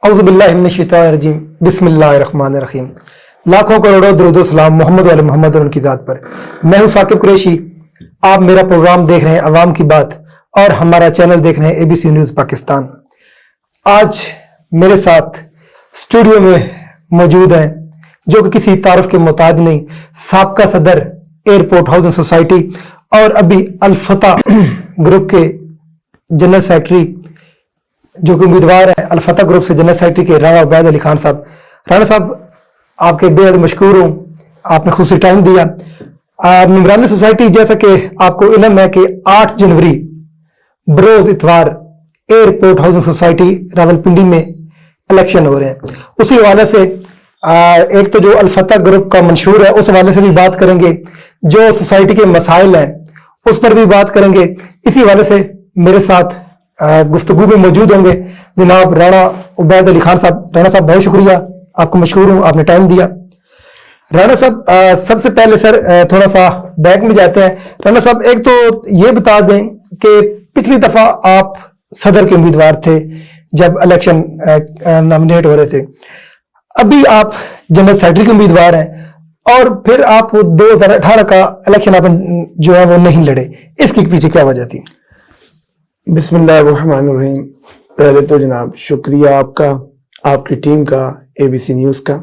اعوذ باللہ من الشیطان الرجیم بسم اللہ الرحمن الرحیم. لاکھوں کروڑوں درود و سلام محمد علی محمد اور ان کی ذات پر. میں ہوں ثاقب قریشی. آپ میرا پروگرام دیکھ رہے ہیں عوام کی بات اور ہمارا چینل دیکھ رہے ہیں ABC نیوز پاکستان. آج میرے ساتھ اسٹوڈیو میں موجود ہیں جو کہ کسی تعارف کے محتاج نہیں، سابقہ صدر ایئرپورٹ ہاؤسنگ سوسائٹی اور ابھی الفتح گروپ کے جنرل سیکرٹری جو کہ امیدوار ہے الفتح گروپ سے جنرل سیکرٹری کے رانا عبید علی خان صاحب. رانا صاحب آپ کے بے حد مشکور ہوں، آپ نے خصوصی ٹائم دیا. ممبران سوسائٹی جیسا کہ آپ کو علم ہے کہ 8 جنوری بروز اتوار ایئرپورٹ ہاؤسنگ سوسائٹی راولپنڈی میں الیکشن ہو رہے ہیں. اسی حوالے سے ایک تو جو الفتح گروپ کا منشور ہے اس حوالے سے بھی بات کریں گے، جو سوسائٹی کے مسائل ہیں اس پر بھی بات کریں گے. اسی حوالے سے میرے ساتھ گفتگو میں موجود ہوں گے جناب رانا عبید علی خان صاحب. رانا صاحب بہت شکریہ، آپ کو مشکور ہوں، آپ نے ٹائم دیا. رانا صاحب سب سے پہلے سر تھوڑا سا بیک میں جاتے ہیں. رانا صاحب ایک تو یہ بتا دیں کہ پچھلی دفعہ آپ صدر کے امیدوار تھے جب الیکشن نامنیٹ ہو رہے تھے، ابھی آپ جنرل سیکرٹری کے امیدوار ہیں اور پھر آپ 2018 کا الیکشن آپ جو ہے وہ نہیں لڑے. اس کے پیچھے کیا وجہ تھی؟ بسم اللہ الرحمن الرحیم. پہلے تو جناب شکریہ آپ کا، آپ کی ٹیم کا، ABC نیوز کا.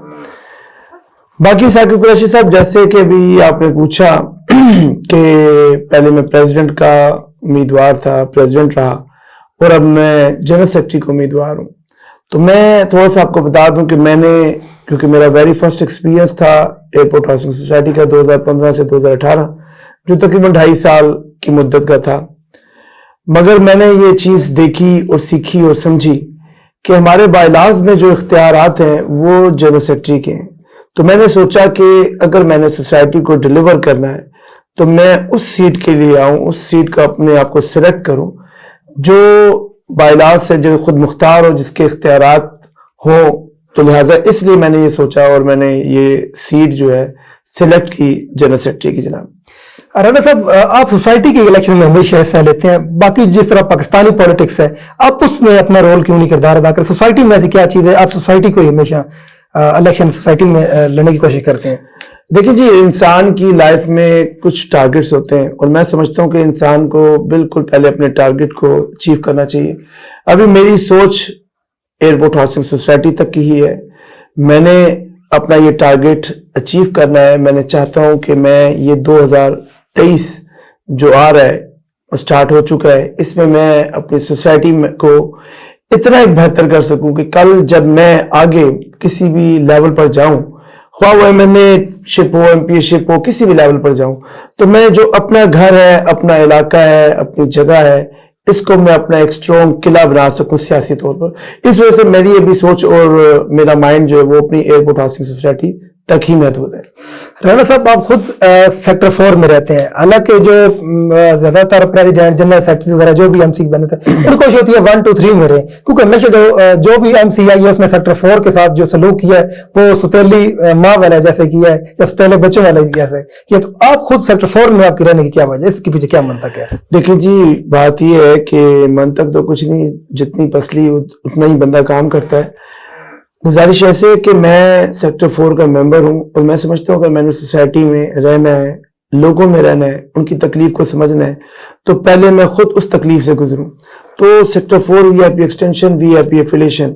باقی ثاقب قریشی صاحب جیسے کہ ابھی آپ نے پوچھا کہ پہلے میں پریزیڈنٹ کا امیدوار تھا، پریزیڈنٹ رہا، اور اب میں جنرل سیکرٹری کا امیدوار ہوں. تو میں تھوڑا سا آپ کو بتا دوں کہ میں نے، کیونکہ میرا ویری فرسٹ ایکسپیرینس تھا ایئرپورٹ ہاؤسنگ سوسائٹی کا 2015 سے 2018 جو تقریباً 2.5 سال کی مدت کا تھا، مگر میں نے یہ چیز دیکھی اور سیکھی اور سمجھی کہ ہمارے بائی لاز میں جو اختیارات ہیں وہ جنرل سیکرٹری کے ہیں. تو میں نے سوچا کہ اگر میں نے سوسائٹی کو ڈیلیور کرنا ہے تو میں اس سیٹ کے لیے آؤں، اس سیٹ کا اپنے آپ کو سلیکٹ کروں جو بائی لاز سے جو خود مختار ہو، جس کے اختیارات ہوں. تو لہٰذا اس لیے میں نے یہ سوچا اور میں نے یہ سیٹ جو ہے سلیکٹ کی جنرل سیکرٹری کی. جناب رانا صاحب آپ سوسائٹی کے الیکشن میں ہمیشہ حصہ لیتے ہیں، باقی جس طرح پاکستانی پولیٹکس ہے آپ اس میں اپنا رول کیوں نہیں کردار ادا کریں؟ سوسائٹی میں ایسی کیا چیز ہے آپ سوسائٹی کو ہمیشہ الیکشن سوسائٹی میں لڑنے کی کوشش کرتے ہیں؟ دیکھیں جی، انسان کی لائف میں کچھ ٹارگٹس ہوتے ہیں اور میں سمجھتا ہوں کہ انسان کو بالکل پہلے اپنے ٹارگٹ کو اچیو کرنا چاہیے. ابھی میری سوچ ایئرپورٹ ہاؤسنگ سوسائٹی تک کی ہی ہے. میں نے اپنا یہ ٹارگٹ اچیو کرنا ہے. میں نے چاہتا ہوں کہ میں یہ 2023 جو آ رہا ہے اسٹارٹ ہو چکا ہے، اس میں اپنی سوسائٹی کو اتنا ایک بہتر کر سکوں کہ کل جب میں آگے کسی بھی لیول پر جاؤں، خواہ وہ MNA شپ ہو، MP شپ ہو، کسی بھی لیول پر جاؤں، تو میں جو اپنا گھر ہے، اپنا علاقہ ہے، اپنی جگہ ہے، اس کو میں اپنا ایک سٹرونگ قلعہ بنا سکوں سیاسی طور پر. اس وجہ سے میری یہ بھی سوچ اور میرا مائنڈ جو ہے وہ اپنی ایئرپورٹ ہاؤسنگ سوسائٹی تک ہی محدود ہے. رانا صاحب آپ خود سیکٹر 4 میں رہتے ہیں، حالانکہ جو زیادہ تر پریزیڈنٹ جنرل سیکرٹری وغیرہ جو بھی MC بنے تھے ان کو کوشش ہوتی ہے 1 2 3 میں رہے، کیونکہ ہمیشہ جو بھی MC آئی ہے اس نے سیکٹر 4 کے ساتھ جو سلوک کیا ہے وہ ستیلی ماں والا جیسے کیا ہے یا ستیلے بچوں والا جیسے کیا. تو آپ خود سیکٹر 4 میں آپ کی رہنے کی کیا وجہ ہے؟ اس کے پیچھے کیا منطق ہے؟ دیکھیں جی، بات یہ ہے کہ منطق تو کچھ نہیں، جتنی پسلی اتنا ہی بندہ کام کرتا ہے. گزارش ایسے کہ میں سیکٹر 4 کا ممبر ہوں اور میں سمجھتا ہوں کہ میں نے سوسائٹی میں رہنا ہے، لوگوں میں رہنا ہے، ان کی تکلیف کو سمجھنا ہے، تو پہلے میں خود اس تکلیف سے گزروں. تو sector 4 VIP extension, VIP affiliation,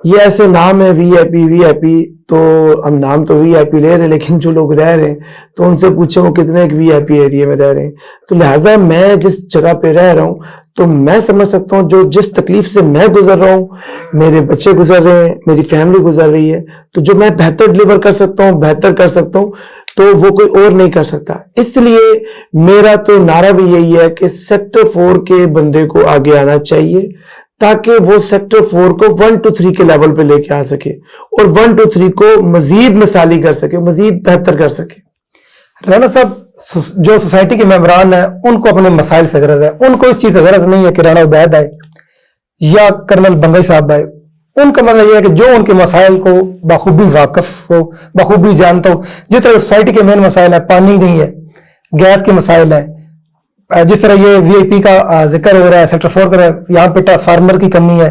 یہ ایسے نام ہے VIP. تو ہم نام تو VIP لے رہے ہیں لیکن جو لوگ رہ رہے ہیں تو ان سے پوچھیں وہ کتنے ایک VIP ایریا میں رہ رہے ہیں. تو لہٰذا میں جس جگہ پہ رہ رہا ہوں تو میں سمجھ سکتا ہوں جو جس تکلیف سے میں گزر رہا ہوں، میرے بچے گزر رہے ہیں، میری فیملی گزر رہی ہے، تو جو میں بہتر ڈلیور کر سکتا ہوں، بہتر کر سکتا ہوں، تو وہ کوئی اور نہیں کر سکتا. اس لیے میرا تو نعرہ بھی یہی ہے کہ سیکٹر 4 کے بندے کو آگے آنا چاہیے تاکہ وہ سیکٹر 4 کو 1 2 3 کے لیول پہ لے کے آ سکے اور 1 2 3 کو مزید مثالی کر سکے، مزید بہتر کر سکے. رانا صاحب جو سوسائٹی کے ممبران ہیں ان کو اپنے مسائل سے غرض ہے، ان کو اس چیز سے غرض نہیں ہے کہ رانا عبید آئے یا کرنل بنگئی صاحب آئے. ان کا مطلب یہ ہے کہ جو ان کے مسائل کو بخوبی واقف ہو، بخوبی جانتا ہو. جس طرح سوسائٹی کے مین مسائل ہیں، پانی نہیں ہے، گیس کے مسائل ہیں، جس طرح یہ VIP کا ذکر ہو رہا ہے سیکٹر 4 کا، یہاں پہ ٹرانسفارمر کی کمی ہے،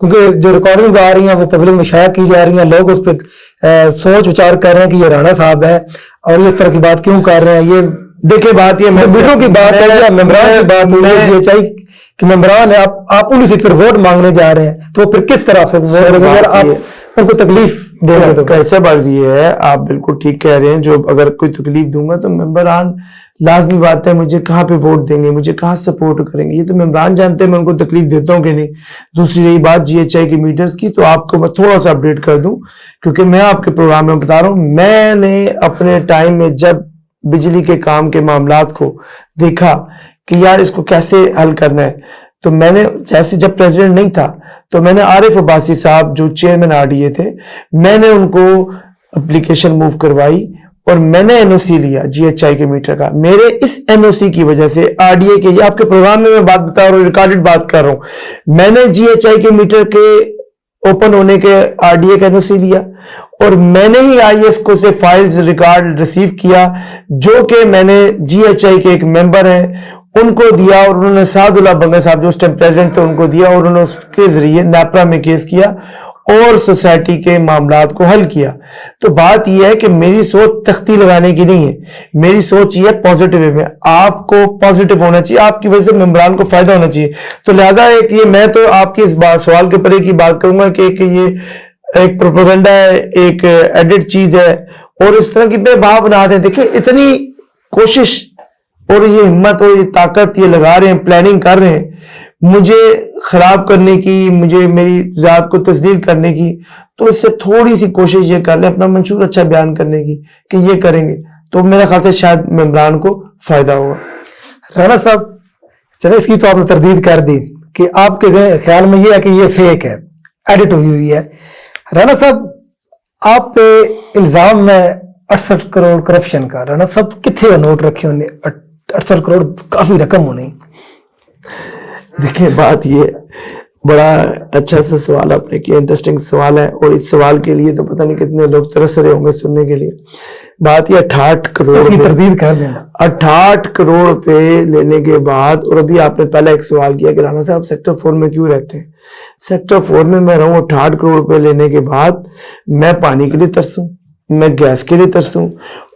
کیونکہ جو ریکارڈنگز آ رہی ہیں وہ پبلک میں شائع کی جا رہی ہیں, لوگ اس پہ سوچ وچار کر رہے ہیں کہ یہ رانا صاحب ہے اور یہ اس طرح کی بات کیوں کر رہے ہیں. یہ دیکھیں بات یہ میٹروں کی بات ہے یا ممبران کی بات ہو رہی ہے, چاہیے کہ ممبران ہے, آپ انہیں سے پھر ووٹ مانگنے جا رہے ہیں تو پھر کس طرح سے آپ ان کو تکلیف دیں گے تو کیسا بات یہ ہے, آپ بالکل ٹھیک کہہ رہے ہیں. جو اگر کوئی تکلیف دوں گا تو ممبران لازمی بات ہے مجھے کہاں پہ ووٹ دیں گے, مجھے کہاں سپورٹ کریں گے, یہ تو ممبران جانتے ہیں میں ان کو تکلیف دیتا ہوں کہ نہیں. دوسری رہی بات جی ایچ آئی کے میٹرز کی, تو آپ کو میں تھوڑا سا اپڈیٹ کر دوں کیونکہ میں آپ کے پروگرام میں بتا رہا ہوں, میں نے اپنے ٹائم میں جب بجلی کے کام کے معاملات کو دیکھا کہ یار اس کو کیسے حل کرنا ہے, تو میں نے جیسے جب پریزیڈنٹ نہیں تھا تو میں نے عارف عباسی صاحب جو چیئرمین آر ڈی اے تھے, میں نے ان کو اپلیکیشن موو کروائی اور میں نے این او سی لیا جی ایچ آئی کے میٹر کا. میرے اس این او سی کی وجہ سے آر ڈی اے کے, یہ آپ کے پروگرام میں بات بتا رہا ہوں, ریکارڈڈ بات کر رہا ہوں, میں نے جی ایچ آئی کے میٹر کے اوپن ہونے کے آر ڈی اے کا این او سی لیا اور میں نے ہی آئی ایس کو سے فائلز ریکارڈ ریسیو کیا جو کہ میں نے جی ایچ آئی کے ایک ممبر ہیں ان کو دیا اور انہوں نے سعد اللہ بنگا صاحب جو اس ٹائم پریزیڈنٹ تھے ان کو دیا اور انہوں نے اس کے ذریعے نیپرا میں کیس کیا اور سوسائٹی کے معاملات کو حل کیا. تو بات یہ ہے کہ میری سوچ تختی لگانے کی نہیں ہے, میری سوچ یہ ہے پازیٹیو وے میں, آپ کو پازیٹیو ہونا چاہیے, آپ کی وجہ سے ممبران کو فائدہ ہونا چاہیے. تو لہٰذا ایک یہ میں تو آپ کی اس سوال کے پرے کی بات کروں گا کہ یہ ایک پروپیگنڈا ہے, ایک ایڈٹ چیز ہے اور اس طرح کی بے بھا بنا دیں. دیکھیں اتنی کوشش اور یہ ہمت اور یہ طاقت یہ لگا رہے ہیں, پلاننگ کر رہے ہیں مجھے خراب کرنے کی, مجھے میری ذات کو تذلیل کرنے کی, تو اس سے تھوڑی سی کوشش یہ کر لیں اپنا منشور اچھا بیان کرنے کی کہ یہ کریں گے تو میرے خیال سے شاید ممبران کو فائدہ ہوگا. رانا صاحب چلے اس کی تو آپ نے تردید کر دی کہ آپ کے خیال میں یہ ہے کہ یہ فیک ہے, ایڈٹ ہوئی ہے. رانا صاحب آپ پہ الزام ہے 68 کروڑ کرپشن کا. رانا صاحب کتنے نوٹ رکھے ہونے 68 کروڑ, کافی رقم ہونی. دیکھیں بات یہ بڑا اچھا سا سوال آپ نے کیا, انٹرسٹنگ سوال ہے اور اس سوال کے لیے تو پتہ نہیں کتنے لوگ ترس رہے ہوں گے سننے کے لیے. بات یہ 68 کروڑ اس کی تردید کر دینا. 68 کروڑ روپے لینے کے بعد, اور ابھی آپ نے پہلا ایک سوال کیا کہ رانا صاحب سیکٹر 4 میں کیوں رہتے ہیں. سیکٹر 4 میں میں رہوں 68 کروڑ روپے لینے کے بعد میں پانی کے لیے ترسوں, میں گیس کے لیے ترسوں,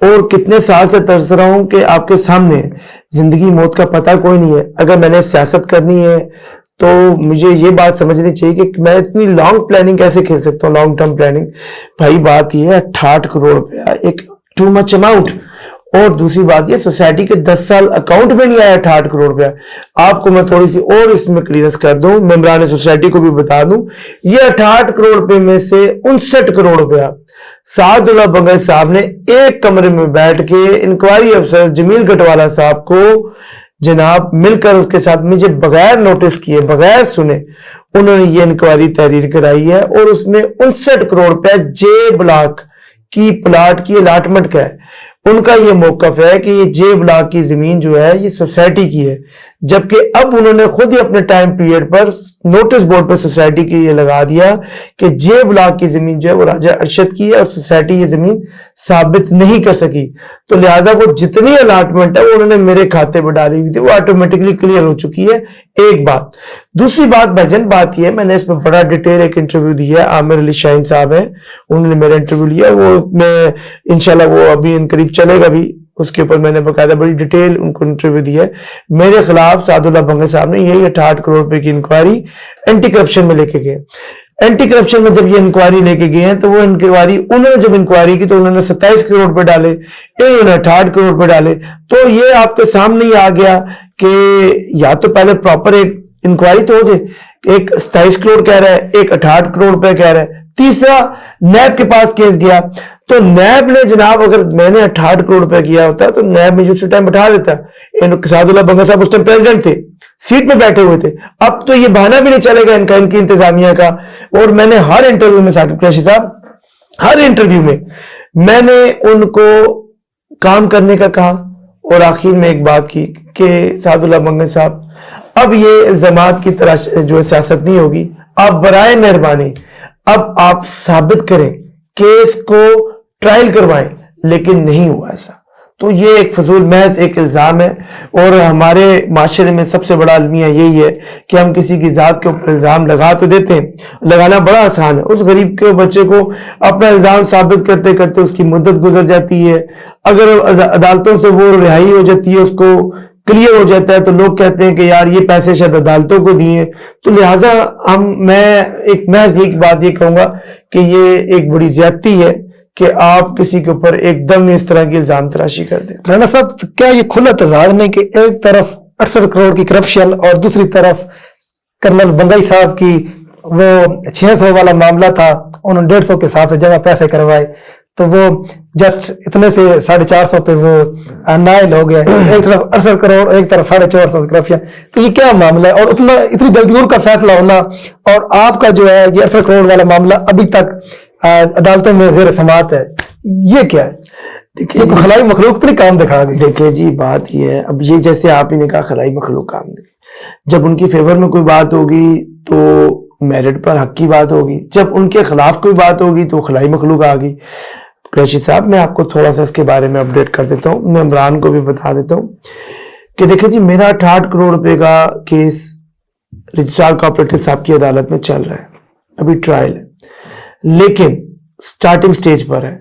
اور کتنے سال سے ترس رہا ہوں کہ آپ کے سامنے زندگی موت کا پتہ کوئی نہیں ہے. اگر میں نے سیاست کرنی ہے تو مجھے یہ بات سمجھنی چاہیے کہ میں اتنی لانگ پلاننگ کیسے کھیل سکتا ہوں, لانگ ٹرم پلاننگ. بھائی بات یہ ہے 68 کروڑ روپیہ ایک ٹو مچ اماؤنٹ, اور دوسری بات یہ سوسائٹی کے 10 سال اکاؤنٹ میں نہیں آیا 68 کروڑ روپیہ. آپ کو میں تھوڑی سی اور اس میں کلیئرنس کر دوں, ممبران سوسائٹی کو بھی بتا دوں, یہ 68 کروڑ روپے میں سے 59 کروڑ روپیہ سعد اللہ بنگل صاحب نے ایک کمرے میں بیٹھ کے انکوائری افسر جمیل گٹوالا صاحب کو جناب مل کر اس کے ساتھ مجھے بغیر نوٹس کیے, بغیر سنے, انہوں نے یہ انکوائری تحریر کرائی ہے اور اس میں 59 کروڑ روپے جے بلاک کی پلاٹ کی الاٹمنٹ کا ہے. ان کا یہ موقف ہے کہ یہ جے بلاک کی زمین جو ہے یہ سوسائٹی کی ہے, جبکہ اب انہوں نے خود ہی اپنے ٹائم پیریڈ پر نوٹس بورڈ پر سوسائٹی کی یہ لگا دیا کہ جے بلاک کی زمین جو ہے وہ راجہ ارشد کی ہے اور سوسائٹی یہ زمین ثابت نہیں کر سکی. تو لہٰذا وہ جتنی الاٹمنٹ ہے وہ انہوں نے میرے کھاتے پر ڈالی ہوئی تھی, وہ آٹومیٹکلی کلیئر ہو چکی ہے. ایک بات. دوسری بات بھجن بات یہ ہے, میں نے اس میں بڑا ڈیٹیل ایک انٹرویو دیا ہے, عامر علی شاہین صاحب ہیں انہوں نے میرا انٹرویو لیا, وہ میں انشاءاللہ وہ ابھی ان قریب چلے گا بھی, اس کے اوپر میں نے باقاعدہ بڑی ڈیٹیل ان کو انٹرویو دیا ہے. میرے خلاف سعد اللہ بنگل صاحب نے یہی 68 کروڑ روپے کی انکوائری اینٹی کرپشن میں لے کے گئے. اینٹی کرپشن میں جب یہ انکوائری لے کے گئے ہیں تو وہ انکوائری انہوں نے جب انکوائری کی تو انہوں نے 27 کروڑ روپے ڈالے, انہوں نے 68 کروڑ روپے ڈالے. تو یہ آپ کے سامنے ہی آ گیا کہ یا تو پہلے پراپر ایک انکوائری تو ہو جائے, ایک 27 کروڑ کہہ رہا ہے, ایک 68 کروڑ روپے کہہ رہا ہے. تیسرا نیب کے پاس کیس گیا تو نیب نے جناب اگر میں نے 68 کروڑ روپے کیا ہوتا تو نیب میں جو اسی ٹائم بٹھا دیتا. سعد اللہ بنگا صاحب اس ٹائم پریزیڈنٹ تھے, سیٹ پہ بیٹھے ہوئے تھے. اب تو یہ بہانہ بھی نہیں چلے گا ان کی انتظامیہ کا. اور میں نے ہر انٹرویو میں ثاقب قریشی صاحب ہر انٹرویو میں میں نے ان کو کام کرنے کا کہا اور آخر میں ایک بات کی کہ سعد اللہ بنگل صاحب اب یہ الزامات کی طرح جو ہے سیاست نہیں ہوگی, آپ برائے مہربانی اب آپ ثابت کریں, کیس کو ٹرائل کروائیں. لیکن نہیں ہوا ایسا. تو یہ ایک فضول محض ایک الزام ہے، اور ہمارے معاشرے میں سب سے بڑا المیہ یہی ہے کہ ہم کسی کی ذات کے اوپر الزام لگا تو دیتے ہیں، لگانا بڑا آسان ہے، اس غریب کے بچے کو اپنا الزام ثابت کرتے کرتے اس کی مدت گزر جاتی ہے، اگر عدالتوں سے وہ رہائی ہو جاتی ہے، اس کو کلیئر ہو جاتا ہے، تو لوگ کہتے ہیں کہ یار یہ پیسے شاید عدالتوں کو دیے. تو لہٰذا میں ایک محض ایک بات یہ کہوں گا کہ یہ ایک بڑی زیادتی ہے کہ آپ کسی کے اوپر ایک دم اس طرح کی الزام تراشی کر دیں. رانا صاحب کیا یہ کھلا تضاد نہیں کہ ایک طرف 68 کروڑ کی کرپشن اور دوسری طرف کرنل بنگئی صاحب کی وہ 600 والا معاملہ تھا، انہوں نے 150 کے حساب سے جمع پیسے کروائے تو وہ جسٹ اتنے سے 450 پہ وہ نائل ہو گئے. ایک طرف 68 کروڑ ایک طرف 450 کی کرپشن. تو یہ کیا معاملہ ہے اور اتنی جلدی ان کا فیصلہ ہونا، اور آپ کا جو ہے یہ 68 کروڑ والا معاملہ ابھی تک عدالتوں میں زیر سماعت ہے، یہ کیا ہے؟ دیکھیے خلائی مخلوق تو نہیں کام دکھا دی. دیکھیں جی بات یہ ہے، اب یہ جیسے آپ ہی نے کہا خلائی مخلوق کام دے، جب ان کی فیور میں کوئی بات ہوگی تو میرٹ پر حق کی بات ہوگی، جب ان کے خلاف کوئی بات ہوگی تو خلائی مخلوق آ گئی. قریشی صاحب میں آپ کو تھوڑا سا اس کے بارے میں اپڈیٹ کر دیتا ہوں، میں عمران کو بھی بتا دیتا ہوں کہ دیکھیں جی میرا 68 کروڑ روپے کا کیس رجسٹرار کوآپریٹو صاحب کی عدالت میں چل رہا ہے، ابھی ٹرائل ہے، لیکن سٹارٹنگ سٹیج پر ہے.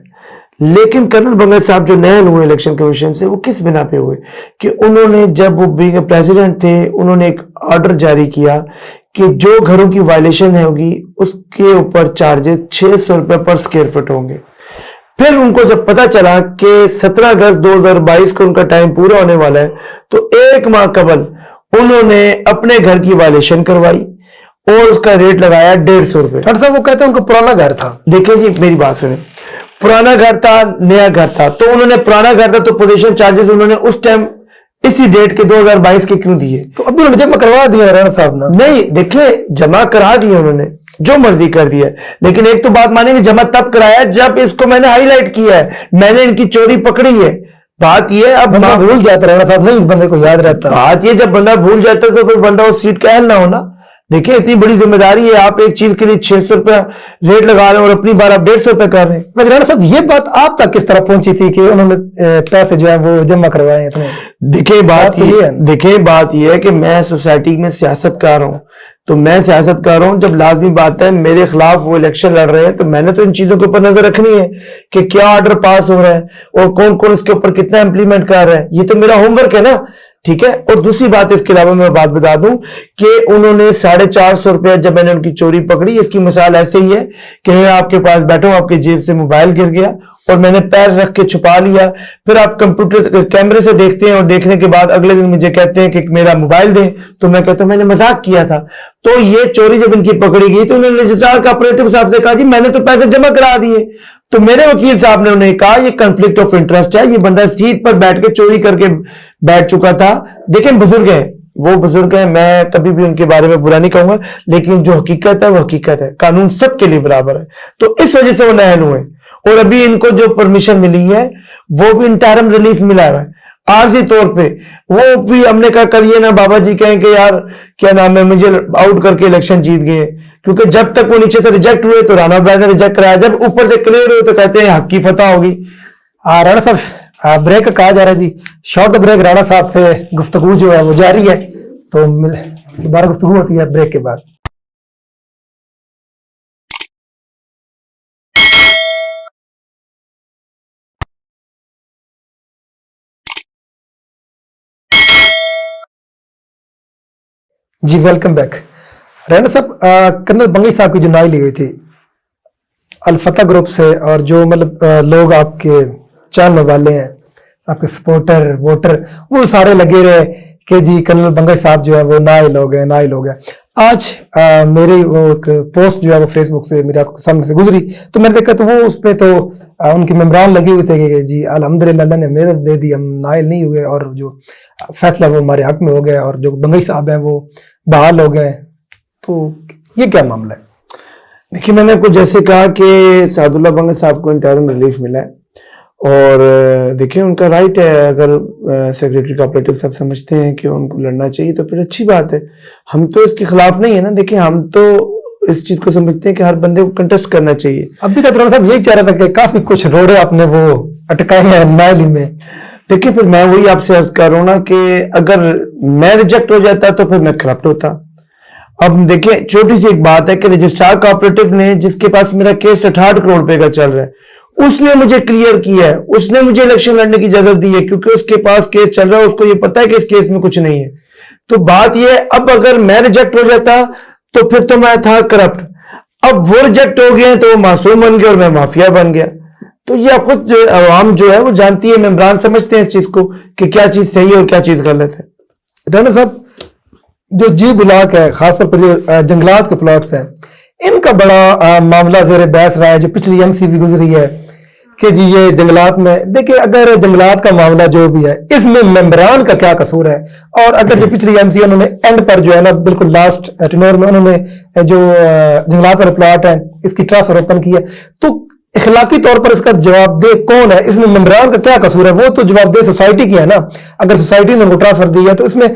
لیکن کرنل بنگئی صاحب جو نئے ہوئے الیکشن کمیشن سے، وہ کس بنا پہ ہوئے کہ انہوں نے جب وہ پریزیڈنٹ تھے انہوں نے ایک آرڈر جاری کیا کہ جو گھروں کی وائلیشن ہوگی اس کے اوپر چارجز 600 روپے پر سکوائر فٹ ہوں گے. پھر ان کو جب پتا چلا کہ 17 اگست 2022 کو ان کا ٹائم پورا ہونے والا ہے تو ایک ماہ قبل انہوں نے اپنے گھر کی وائلیشن کروائی اور اس کا ریٹ لگایا 150 روپے. ڈاکٹر صاحب وہ کہتے ہیں ان کو پرانا گھر تھا. دیکھیں جی میری بات سنیں، پرانا گھر تھا نیا گھر تھا، تو انہوں نے پرانا گھر تھا تو پوزیشن چارجز انہوں نے اس ٹائم اسی ڈیٹ کے 2022 کے کیوں دیے؟ تو ابھی انہوں نے جمع کروا دیا رانا صاحب نے. نہیں دیکھیں جمع کرا دیے انہوں نے، جو مرضی کر دیا، لیکن ایک تو بات مانیں گے جمع تب کرایا جب اس کو میں نے ہائی لائٹ کیا ہے، میں نے ان کی چوری پکڑی ہے. بات یہ اب بندہ بھول جاتا رانا صاحب، نہیں اس بندے کو یاد رہتا. بات یہ جب بندہ بھول جاتا ہے تو پھر بندہ اس سیٹ کا اہل نہ ہونا. دیکھیں اتنی بڑی ذمہ داری ہے، آپ ایک چیز کے لیے 600 روپے ریٹ لگا رہے ہیں اور اپنی بار آپ 150 روپے کر رہے ہیں. رانا صاحب یہ بات آپ تک کس طرح پہنچی تھی کہ انہوں نے پیسے جو ہے وہ جمع کروائے ہیں اتنے؟ دیکھیں بات یہ ہے کہ میں سوسائٹی میں سیاست کر رہا ہوں، تو میں سیاست کر رہا ہوں، جب لازمی بات ہے میرے خلاف وہ الیکشن لڑ رہے ہیں تو میں نے تو ان چیزوں کے اوپر نظر رکھنی ہے کہ کیا آرڈر پاس ہو رہا ہے اور کون کون اس کے اوپر کتنا امپلیمنٹ کر رہا ہے. یہ تو میرا ہوم ورک ہے نا، ٹھیک ہے. اور دوسری بات اس کے علاوہ میں بات بتا دوں کہ انہوں نے 450 روپے جب میں نے ان کی چوری پکڑی، اس کی مثال ایسے ہی ہے کہ میں آپ کے پاس بیٹھا ہوں، آپ کی جیب سے موبائل گر گیا اور میں نے پیر رکھ کے چھپا لیا، پھر آپ کمپیوٹر کیمرے سے دیکھتے ہیں اور دیکھنے کے بعد اگلے دن مجھے کہتے ہیں کہ میرا موبائل دیں، تو میں کہتا ہوں میں نے مذاق کیا تھا. تو یہ چوری جب ان کی پکڑی گئی تو انہوں نے رجسٹرار کوآپریٹو صاحب سے کہا جی میں نے تو پیسے جمع کرا دیے. تو میرے وکیل صاحب نے انہیں کہا یہ کنفلکٹ آف انٹرسٹ ہے، یہ بندہ سیٹ پر بیٹھ کے چوری کر کے بیٹھ چکا تھا. دیکھیں بزرگ ہیں، وہ بزرگ ہیں، میں کبھی بھی ان کے بارے میں برا نہیں کہوں گا، لیکن جو حقیقت ہے وہ حقیقت ہے، قانون سب کے لیے برابر ہے. تو اس وجہ سے وہ نااہل ہوئے، اور ابھی ان کو جو پرمیشن ملی ہے وہ بھی انٹرم ریلیف ملا ہے عارضی طور پہ. وہ بھی ہم نے کہا کل یہ نہ بابا جی کہیں کہ یار کیا نام ہے مجھے آؤٹ کر کے الیکشن جیت گئے، کیونکہ جب تک وہ نیچے سے ریجیکٹ ہوئے تو رانا بھائی نے ریجیکٹ کرایا، جب اوپر سے کلیئر ہوئے تو کہتے ہیں حق کی فتح ہوگی. رانا صاحب بریک کا کہا جا رہا ہے جی، شارٹ بریک رانا صاحب سے گفتگو جو ہے وہ جاری ہے، تو دوبارہ گفتگو ہوتی ہے بریک کے بعد. جی ویلکم بیک. رانا صاحب کرنل بنگئی صاحب کی جو نائی لی ہوئی تھی الفتح گروپ سے، اور جو مطلب لوگ آپ کے چاننے والے ہیں، آپ کے سپورٹر ووٹر، وہ سارے لگے رہے کہ جی کرنل بنگئی صاحب جو ہے وہ نائل ہو گئے. آج میری وہ ایک پوسٹ جو ہے وہ فیس بک سے میرے سامنے سے گزری تو میں نے دیکھا تو وہ اس پہ تو ان کے ممبران لگے ہوئے تھے کہ جی الحمدللہ اللہ نے مدد دے دی، ہم نائل نہیں ہوئے اور جو فیصلہ وہ ہمارے حق میں ہو گیا، اور جو بنگئی صاحب ہیں وہ بحال ہو گئے. تو یہ کیا معاملہ ہے؟ دیکھیے میں نے آپ کو جیسے کہا کہ سعد اللہ بنگئی صاحب کو انٹرم ریلیف ملا ہے، اور دیکھیں ان کا رائٹ ہے، اگر سیکریٹری کوآپریٹو صاحب سمجھتے ہیں کہ ان کو لڑنا چاہیے تو پھر اچھی بات ہے، ہم تو اس کے خلاف نہیں ہے نا. دیکھیں ہم تو اس چیز کو سمجھتے ہیں کہ ہر بندے کو کنٹیسٹ کرنا چاہیے. ابھی تک رانا صاحب یہی چاہ رہا تھا کہ کافی کچھ روڑے آپ نے وہ اٹکائے ہیں نائلی میں. دیکھیں پھر میں وہی آپ سے عرض کر رہا ہوں نا کہ اگر میں ریجیکٹ ہو جاتا تو پھر میں کرپٹ ہوتا. اب دیکھیں چھوٹی سی ایک بات ہے کہ رجسٹرار کوآپریٹو نے جس کے پاس میرا کیس 68 کروڑ روپے کا چل رہا ہے اس نے مجھے کلیئر کیا ہے, اس نے مجھے الیکشن لڑنے کی اجازت دی ہے کیونکہ اس کے پاس کیس چل رہا ہے, اس کو یہ پتا ہے کہ اس کیس میں کچھ نہیں ہے. تو بات یہ ہے اب اگر میں ریجیکٹ ہو جاتا تو پھر تو میں تھا کرپٹ, اب وہ ریجیکٹ ہو گئے تو وہ معصوم بن گیا اور میں مافیا بن گیا. تو یہ اب خود عوام جو ہے وہ جانتی ہے, ممبران سمجھتے ہیں اس چیز کو کہ کیا چیز صحیح ہے اور کیا چیز غلط ہے. رانا صاحب جو جی بلاک ہے خاص طور پر جو جنگلات کے پلاٹس ہیں ان کا بڑا معاملہ زیر بحث رہا ہے, جو پچھلی ایم سی بھی گزری ہے کہ جی یہ جنگلات میں دیکھیں اگر جنگلات کا معاملہ جو بھی ہے اس میں ممبران کا کیا قصور ہے, اور اگر جو پچھلی ایم سی انہوں نے اینڈ پر جو ہے نا بالکل لاسٹ ٹینور میں انہوں نے جو جنگلات والا پلاٹ ہے اس کی ٹرانسفر اوپن کی ہے, تو اخلاقی طور پر اس کا جواب دہ کون ہے, اس میں ممبران کا کیا قصور ہے؟ وہ تو جواب دہ سوسائٹی کی ہے نا. اگر سوسائٹی نے ان کو ٹرانسفر دی ہے تو اس میں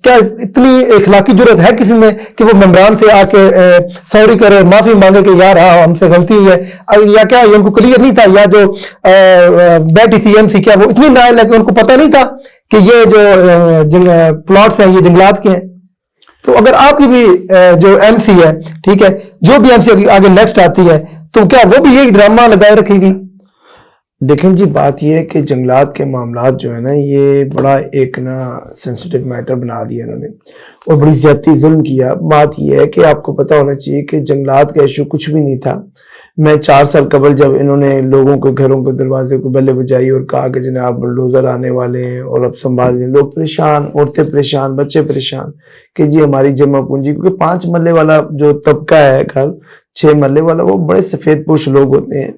کیا اتنی اخلاقی جرت ہے کسی میں کہ وہ ممبران سے آ کے سوری کرے, معافی مانگے کہ یار ہاں ہم سے غلطی ہوئی ہے, یا کیا یہ ان کو کلیئر نہیں تھا, یا جو بیٹھی تھی ایم سی کیا وہ اتنی نائل ہے کہ ان کو پتہ نہیں تھا کہ یہ جو پلاٹس ہیں یہ جنگلات کے ہیں؟ تو اگر آپ کی بھی جو ایم سی ہے ٹھیک ہے, جو بھی ایم سی آگے نیکسٹ آتی ہے تو کیا وہ بھی یہی ڈرامہ لگائے رکھے گی؟ دیکھیں جی بات یہ ہے کہ جنگلات کے معاملات جو ہے نا یہ بڑا ایک نا سینسیٹیو میٹر بنا دیا انہوں نے اور بڑی زیادتی ظلم کیا. بات یہ ہے کہ آپ کو پتا ہونا چاہیے کہ جنگلات کا ایشو کچھ بھی نہیں تھا. میں 4 سال قبل جب انہوں نے لوگوں کو گھروں کو دروازے کو بلے بجائی اور کہا کہ جناب بلڈوزر آنے والے ہیں اور اب سنبھال لیں, لوگ پریشان, عورتیں پریشان, بچے پریشان کہ جی ہماری جمع پونجی, کیونکہ 5 مرلے والا جو طبقہ ہے گھر 6 مرلے والا وہ بڑے سفید پوش لوگ ہوتے ہیں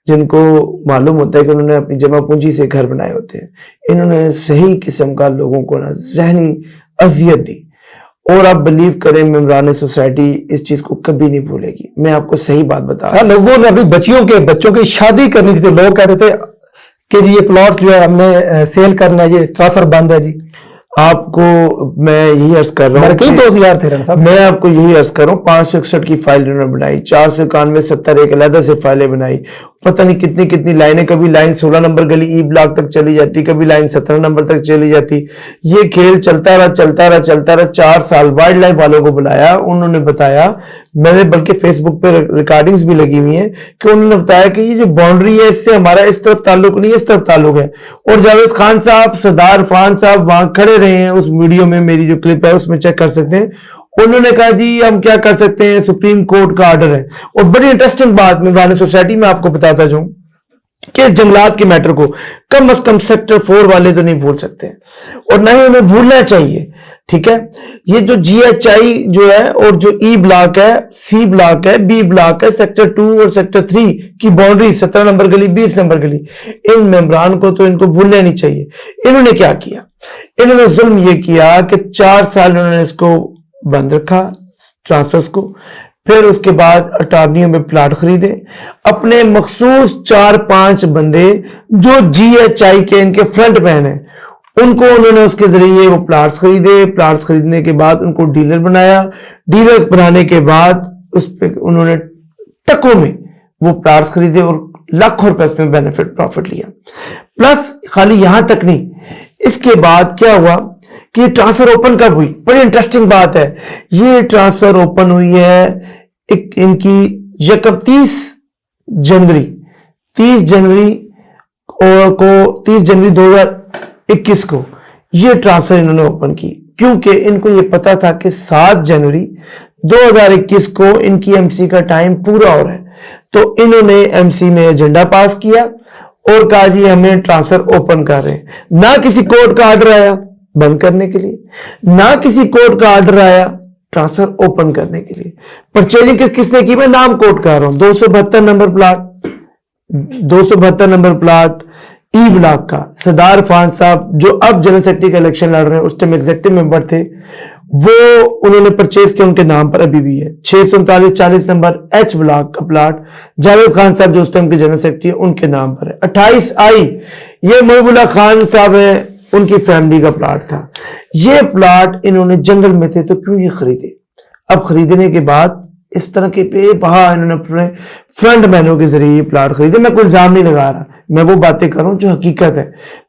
جن کو معلوم ہوتا ہے کہ انہوں نے اپنی جمع پونجی سے گھر بنائے ہوتے ہیں. انہوں نے صحیح قسم کا لوگوں کو نا ذہنی اذیت دی, اور آپ بلیو کریں ممبران سوسائٹی اس چیز کو کبھی نہیں بھولے گی. میں آپ کو صحیح بات بتا رہا ہوں. لوگوں نے اپنی بچوں کی شادی کرنی تھی تو لوگ کہتے تھے کہ جی یہ پلاٹس جو ہے ہم نے سیل کرنا ہے, یہ ٹرانسفر بند ہے. جی آپ کو میں یہی عرض کر رہا ہوں, کئی دوست یار تھے صاحب, میں آپ کو یہی عرض کر رہا ہوں 561 کی فائل انہوں نے بنائی, 491 70 ایک علیحدہ سے فائلیں بنائی, پتہ نہیں کتنی کتنی لائنیں, کبھی لائن 16 نمبر گلی ای بلاک تک چلی جاتی, کبھی لائن 17 نمبر تک چلی جاتی. یہ کھیل چلتا رہا 4 سال. وائلڈ لائف والوں کو بلایا, انہوں نے بتایا, میں نے بلکہ فیس بک پہ ریکارڈنگز بھی لگی ہوئی ہیں کہ انہوں نے بتایا کہ یہ جو باؤنڈری ہے اس سے ہمارا اس طرف تعلق نہیں, اس طرف تعلق ہے. اور جاوید خان صاحب, سردار عرفان صاحب وہاں کھڑے رہے ہیں, اس ویڈیو میں میری جو کلپ ہے اس میں چیک کر سکتے ہیں. انہوں نے کہا جی ہم کیا کر سکتے ہیں, سپریم کورٹ کا آرڈر ہے. اور بڑی انٹرسٹنگ بات ممبران سوسائٹی میں آپ کو بتاتا جاؤں کہ اس جنگلات کے میٹر کو کم از کم سیکٹر 4 والے تو نہیں بھول سکتے اور نہ ہی انہیں بھولنا چاہیے. ٹھیک ہے, یہ جو جی ایچ آئی جو ہے اور جو ای بلاک ہے, سی بلاک ہے, بی بلاک ہے, سیکٹر 2 اور سیکٹر 3 کی باؤنڈری 17 نمبر گلی 20 نمبر گلی, ان ممبران کو تو ان کو بھولنا نہیں چاہیے. انہوں نے کیا کیا, انہوں نے ظلم یہ کیا کہ 4 سال انہوں نے اس کو بند رکھا ٹرانسفرز کو, پھر اس کے بعد اٹارنیوں میں پلاٹ خریدے, اپنے مخصوص 4-5 بندے جو جی ایچ آئی کے ان کے فرنٹ مین ہیں ان کو انہوں نے اس کے ذریعے وہ پلاٹس خریدے. پلاٹس خریدنے کے بعد ان کو ڈیلر بنایا, ڈیلر بنانے کے بعد اس پہ انہوں نے ٹکوں میں وہ پلاٹس خریدے اور لاکھوں روپے اس میں بینیفٹ پروفٹ لیا. پلس خالی یہاں تک نہیں, اس کے بعد کیا ہوا کہ یہ ٹرانسفر اوپن کب ہوئی؟ بڑی انٹرسٹنگ بات ہے. یہ ٹرانسفر اوپن ہوئی ہے ان کی 30 جنوری 2021 کو یہ ٹرانسفر انہوں نے اوپن کی, کیونکہ ان کو یہ پتا تھا کہ 7 جنوری 2021 کو ان کی ایم سی کا ٹائم پورا ہو رہا ہے. تو انہوں نے ایم سی میں ایجنڈا پاس کیا اور کہا جی ہمیں ٹرانسفر اوپن کر رہے ہیں. نہ کسی کورٹ کا آرڈر آیا بند کرنے کے لیے, نہ کسی کورٹ کا آرڈر آیا ٹرانسفر اوپن کرنے کے لیے. پرچیزنگ کس نے کی؟ میں نام کوٹ کر رہا ہوں. 272 نمبر پلاٹ ای بلاک کا سردار عرفان صاحب جو اب جنرل سیکرٹری کا الیکشن لڑ رہے ہیں, اس ٹائم ایگزیکٹو ممبر تھے, وہ انہوں نے پرچیز کیا, ان کے نام پر ابھی بھی ہے. 639-40 نمبر ایچ بلاک کا پلاٹ جاوید خان صاحب جو اس ٹائم کے جنرل سیکرٹری ہیں ان کے نام پر ہے. 28 آئی یہ محب اللہ خان صاحب ہیں, ان کی فیملی کا پلاٹ تھا. یہ پلاٹ انہوں نے جنگل میں تھے تو کیوں یہ خریدے؟ اب خریدنے کے بعد اس طرح کے بے بہا انہوں نے اپنے فرنٹ مینوں کے ذریعے پلاٹ خریدے. میں کوئی الزام نہیں لگا رہا, میں وہ باتیں کروں جو حقیقت ہے.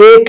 1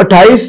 28